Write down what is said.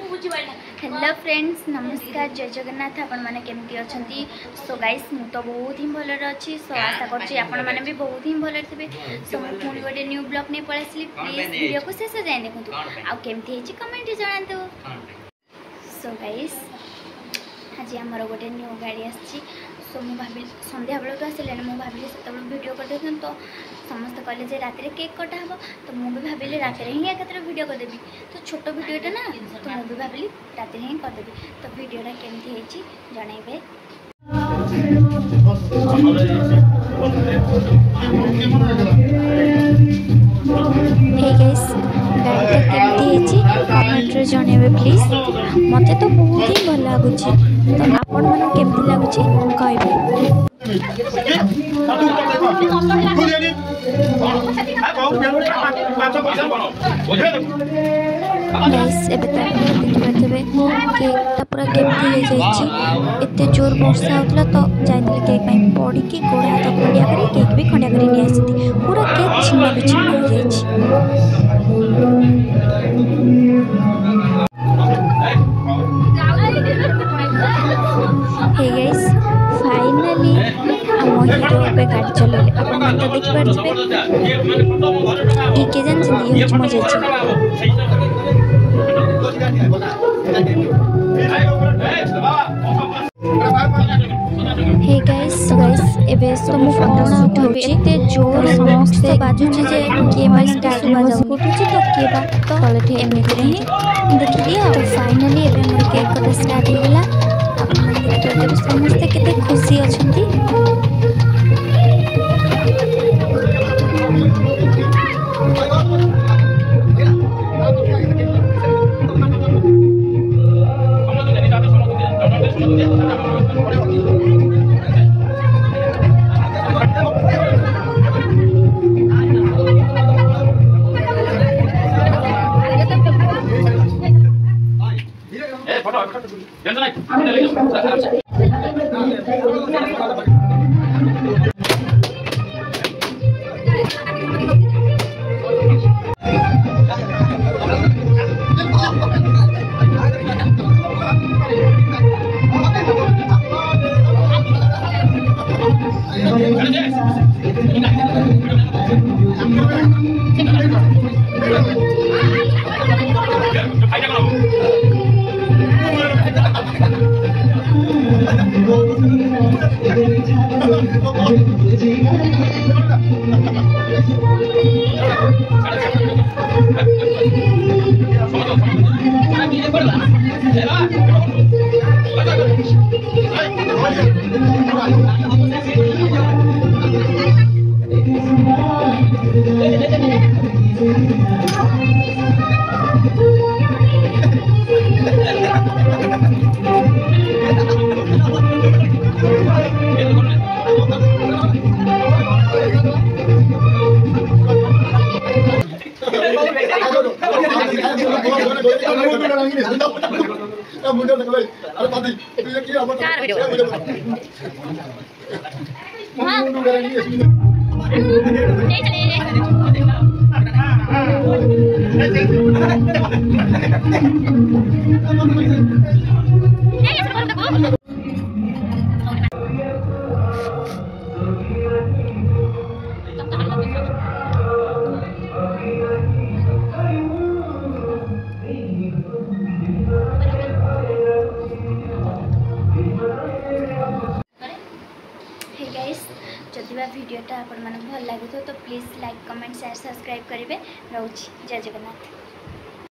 Hello friends नमस्कार जय जगन्नाथ आपण मैंने केमती अच्छा सो गाइस मु तो बहुत ही भल अच्छी सो आशा कर भी बहुत ही भल थे सो मुझे पुणी गोटे न्यू ब्लॉग नहीं पलि आसली प्लीज वीडियो को शेष जाए देखो आमती कमेंट जनातु सो गाइस आज आमर गोटे न्यू गाड़ी आसी सो मुझे भाविली संध्या बेलू तो आसिले मुझे भाविली से वीडियो कर तो समस्त कहले रात केक कटा हम तो मुझे भाविली रात ही एक वीडियो करदेवी तो छोट वीडियोटा ना तो मुझे भाविली रात ही करदेवी तो वीडियोटा केमती जनइबे कमेंट जनइबे प्लीज मत तो बहुत ही भल लगुच तो आपण मन केमती लगुच कहबे केकटा पूरा केमती एत जोर वर्षा होता तो जाइए केक पड़ी कि गोड़ हाथ खंडिया कर केक भी खंडिया कर नहीं आसी पूरा केक छिन्न विच्छिन्न हो गाइस फाइनली आम हिरो पे गाड़ी चल आप तो देखिए के जानते हे गाइस एबे सब फोन उठाउछि एते जोर समस्त बाजुछि जे के माइस गाड़ी बाजा उठुछि तो के बात तो कलठे एमिति रही देखिए अब फाइनली एबे मोर केक कटा स्टार्ट हो गेला आप समस्त केते खुशी अछंती जदि वीडियोटा आप भल लगे तो please like comment share subscribe करेंगे रोच जय जगन्नाथ।